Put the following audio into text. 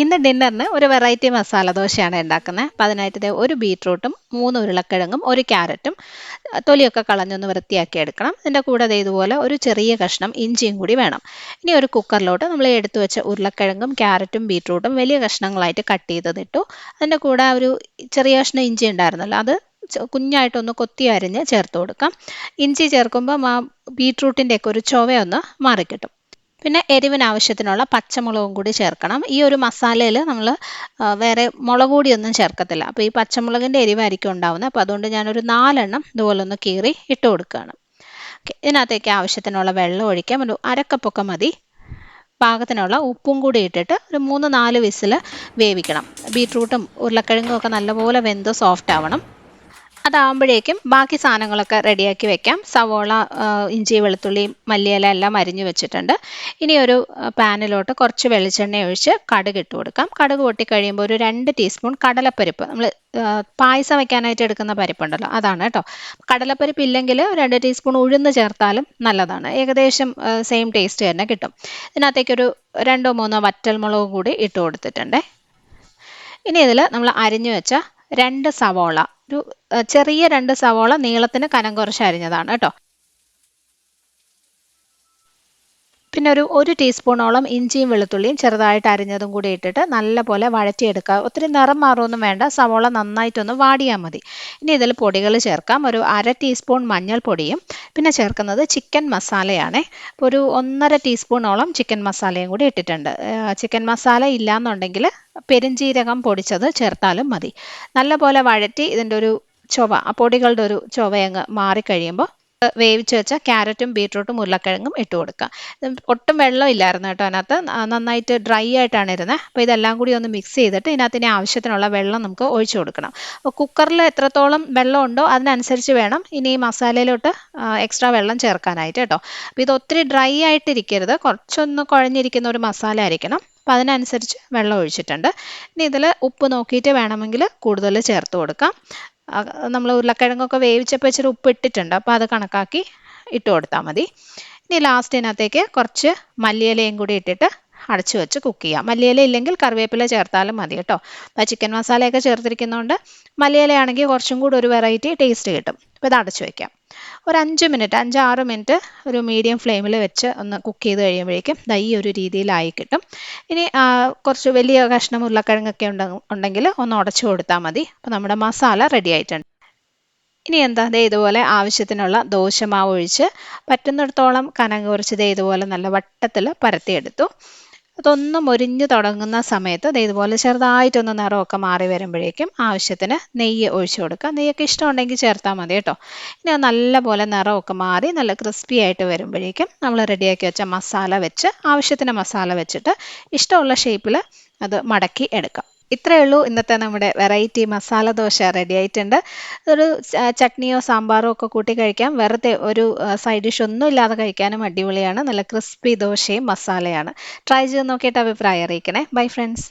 ഇന്ന് ഡിന്നറിന് ഒരു വെറൈറ്റി മസാല ദോശയാണ് ഉണ്ടാക്കുന്നത്. അപ്പോൾ അതിനായിട്ട് ദേ ഒരു ബീറ്റ്റൂട്ടും 3 ഉരുളക്കിഴങ്ങും ഒരു ക്യാരറ്റും തൊലിയൊക്കെ കളഞ്ഞൊന്ന് വൃത്തിയാക്കി എടുക്കണം. ഇതിൻ്റെ കൂടെ ദേ ഇതുപോലെ ഒരു ചെറിയ കഷ്ണം ഇഞ്ചിയും കൂടി വേണം. ഇനി ഒരു കുക്കറിലോട്ട് നമ്മൾ എടുത്തു വെച്ച ഉരുളക്കിഴങ്ങും ക്യാരറ്റും ബീറ്റ്റൂട്ടും വലിയ കഷ്ണങ്ങളായിട്ട് കട്ട് ചെയ്തതിട്ടു. അതിൻ്റെ കൂടെ ഒരു ചെറിയ കഷ്ണം ഇഞ്ചി ഉണ്ടായിരുന്നല്ലോ, അത് കുഞ്ഞായിട്ടൊന്ന് കൊത്തി അരിഞ്ഞ് ചേർത്ത് കൊടുക്കാം. ഇഞ്ചി ചേർക്കുമ്പോൾ ആ ബീറ്റ്റൂട്ടിൻ്റെയൊക്കെ ഒരു ചുവയൊന്ന് മാറിക്കിട്ടും. പിന്നെ എരിവിന് ആവശ്യത്തിനുള്ള പച്ചമുളകും കൂടി ചേർക്കണം. ഈ ഒരു മസാലയിൽ നമ്മൾ വേറെ മുളക് പൊടിയൊന്നും ചേർക്കത്തില്ല. അപ്പോൾ ഈ പച്ചമുളകിൻ്റെ എരിവായിരിക്കും ഉണ്ടാവുന്നത്. അപ്പോൾ അതുകൊണ്ട് ഞാനൊരു 4 എണ്ണം ഇതുപോലെ ഒന്ന് കീറി ഇട്ട് കൊടുക്കുകയാണ്. ഓക്കെ, ഇതിനകത്തേക്ക് ആവശ്യത്തിനുള്ള വെള്ളം ഒഴിക്കാം. ഒരു അരക്കപ്പൊക്കെ മതി. പാകത്തിനുള്ള ഉപ്പും കൂടി ഇട്ടിട്ട് ഒരു 3-4 വിസിൽ വേവിക്കണം. ബീട്രൂട്ടും ഉരുളക്കിഴങ്ങും ഒക്കെ നല്ലപോലെ വെന്ത് സോഫ്റ്റ് ആവണം. അതാകുമ്പോഴേക്കും ബാക്കി സാധനങ്ങളൊക്കെ റെഡിയാക്കി വെക്കാം. സവോള, ഇഞ്ചി, വെളുത്തുള്ളി, മല്ലിയില എല്ലാം അരിഞ്ഞു വെച്ചിട്ടുണ്ട്. ഇനി ഒരു പാനിലോട്ട് കുറച്ച് വെളിച്ചെണ്ണ ഒഴിച്ച് കടുക് ഇട്ട് കൊടുക്കാം. കടുക് പൊട്ടിക്കഴിയുമ്പോൾ ഒരു 2 ടീസ്പൂൺ കടലപ്പരിപ്പ്, നമ്മൾ പായസം വെക്കാനായിട്ട് എടുക്കുന്ന പരിപ്പുണ്ടല്ലോ, അതാണ് കേട്ടോ. കടലപ്പരിപ്പ് ഇല്ലെങ്കിൽ 2 ടീസ്പൂൺ ഉഴുന്ന് ചേർത്താലും നല്ലതാണ്. ഏകദേശം സെയിം ടേസ്റ്റ് തന്നെ കിട്ടും. ഇതിനകത്തേക്കൊരു 2-3 വറ്റൽമുളകും കൂടി ഇട്ട് കൊടുത്തിട്ടുണ്ട്. ഇനി ഇതിൽ നമ്മൾ അരിഞ്ഞു വെച്ച 2 സവോള, ഒരു ചെറിയ 2 സവോള നീളത്തിന് കനം കുറച്ച് അരിഞ്ഞതാണ് കേട്ടോ. പിന്നെ ഒരു ടീസ്പൂണോളം ഇഞ്ചിയും വെളുത്തുള്ളിയും ചെറുതായിട്ട് അരിഞ്ഞതും കൂടി ഇട്ടിട്ട് നല്ലപോലെ വഴറ്റിയെടുക്കുക. ഒത്തിരി നിറം മാറുമൊന്നും വേണ്ട, സവോള നന്നായിട്ടൊന്ന് വാടിയാൽ മതി. ഇനി ഇതിൽ പൊടികൾ ചേർക്കാം. ഒരു 1/2 ടീസ്പൂൺ മഞ്ഞൾപ്പൊടിയും പിന്നെ ചേർക്കുന്നത് ചിക്കൻ മസാലയാണ്. അപ്പോൾ ഒരു 1.5 ടീസ്പൂണോളം ചിക്കൻ മസാലയും കൂടി ഇട്ടിട്ടുണ്ട്. ചിക്കൻ മസാല ഇല്ലയെന്നുണ്ടെങ്കിൽ പെരുംജീരകം പൊടിച്ചത് ചേർത്താലും മതി. നല്ലപോലെ വഴറ്റി ഇതിൻ്റെ ഒരു ചൊവ, ആ പൊടികളുടെ ഒരു ചൊവയങ്ങ് മാറിക്കഴിയുമ്പോൾ വേവിച്ച് വെച്ച ക്യാരറ്റും ബീട്രൂട്ടും ഉരുളക്കിഴങ്ങും ഇട്ട് കൊടുക്കുക. ഒട്ടും വെള്ളം ഇല്ലായിരുന്നു കേട്ടോ അതിനകത്ത്, നന്നായിട്ട് ഡ്രൈ ആയിട്ടാണ് ഇരുന്നത്. അപ്പോൾ ഇതെല്ലാം കൂടി ഒന്ന് മിക്സ് ചെയ്തിട്ട് ഇതിനകത്തിന് ആവശ്യത്തിനുള്ള വെള്ളം നമുക്ക് ഒഴിച്ചു കൊടുക്കണം. അപ്പോൾ കുക്കറിൽ എത്രത്തോളം വെള്ളം ഉണ്ടോ അതിനനുസരിച്ച് വേണം ഇനി ഈ മസാലയിലോട്ട് എക്സ്ട്രാ വെള്ളം ചേർക്കാനായിട്ട് കേട്ടോ. അപ്പോൾ ഇത് ഒത്തിരി ഡ്രൈ ആയിട്ടിരിക്കരുത്, കുറച്ചൊന്ന് കുഴഞ്ഞിരിക്കുന്ന ഒരു മസാല ആയിരിക്കണം. അപ്പോൾ അതിനനുസരിച്ച് വെള്ളം ഒഴിച്ചിട്ടുണ്ട്. ഇനി ഇതിൽ ഉപ്പ് നോക്കിയിട്ട് വേണമെങ്കിൽ കൂടുതൽ ചേർത്ത് കൊടുക്കാം. നമ്മൾ ഉരുളക്കിഴങ്ങൊക്കെ വേവിച്ചപ്പോൾ ഇച്ചിരി ഉപ്പ് ഇട്ടിട്ടുണ്ട്, അപ്പോൾ അത് കണക്കാക്കി ഇട്ട് കൊടുത്താൽ മതി. ഇനി ലാസ്റ്റിനകത്തേക്ക് കുറച്ച് മല്ലിയിലയും കൂടി ഇട്ടിട്ട് അടച്ചു വെച്ച് കുക്ക് ചെയ്യാം. മല്ലിയില ഇല്ലെങ്കിൽ കറിവേപ്പില ചേർത്താലും മതി കേട്ടോ. അപ്പോൾ ചിക്കൻ മസാലയൊക്കെ ചേർത്തിരിക്കുന്നതുകൊണ്ട് മല്ലിയിലയാണെങ്കിൽ കുറച്ചും കൂടി ഒരു വെറൈറ്റി ടേസ്റ്റ് കിട്ടും. അപ്പോൾ ഇത് അടച്ചു വയ്ക്കാം. ഒരു 5-6 മിനിറ്റ് ഒരു മീഡിയം ഫ്ലെയിമിൽ വെച്ച് ഒന്ന് കുക്ക് ചെയ്ത് കഴിയുമ്പോഴേക്കും ഈ ഒരു രീതിയിലായി കിട്ടും. ഇനി കുറച്ച് വലിയ കഷ്ണം ഉരുളക്കിഴങ്ങൊക്കെ ഉണ്ടെങ്കിൽ ഒന്ന് ഉടച്ചു കൊടുത്താൽ മതി. അപ്പോൾ നമ്മുടെ മസാല റെഡി ആയിട്ടുണ്ട്. ഇനി എന്താ, ദേ ഇതുപോലെ ആവശ്യത്തിനുള്ള ദോശമാവ് ഒഴിച്ച് പറ്റുന്നിടത്തോളം കനം കുറച്ച് ദേ ഇതുപോലെ നല്ല വട്ടത്തിൽ പരത്തിയെടുത്തു. അതൊന്ന് മൊരിഞ്ഞു തുടങ്ങുന്ന സമയത്ത് ദേ ഇതുപോലെ ചെറുതായിട്ടൊന്ന് നിറമൊക്കെ മാറി വരുമ്പോഴേക്കും ആവശ്യത്തിന് നെയ്യ് ഒഴിച്ചു കൊടുക്കുക. നെയ്യൊക്കെ ഇഷ്ടമുണ്ടെങ്കിൽ ചേർത്താൽ മതി കേട്ടോ. ഇനി നല്ലപോലെ നിറമൊക്കെ മാറി നല്ല ക്രിസ്പി ആയിട്ട് വരുമ്പോഴേക്കും നമ്മൾ റെഡിയാക്കി വെച്ച മസാല വെച്ച് ആവശ്യത്തിന് മസാല വെച്ചിട്ട് ഇഷ്ടമുള്ള ഷേപ്പിൽ അത് മടക്കി എടുക്കാം. ഇത്രയേ ഉള്ളൂ, ഇന്നത്തെ നമ്മുടെ വെറൈറ്റി മസാല ദോശ റെഡി ആയിട്ടുണ്ട്. ഒരു ചട്നിയോ സാമ്പാറോ ഒക്കെ കൂട്ടി കഴിക്കാം. വെറുതെ ഒരു സൈഡ് ഡിഷ് ഒന്നും ഇല്ലാതെ കഴിക്കാനും അടിപൊളിയാണ്. നല്ല ക്രിസ്പി ദോശയും മസാലയാണ്. ട്രൈ ചെയ്ത് നോക്കിയിട്ട് അഭിപ്രായം അറിയിക്കണേ. Bye friends.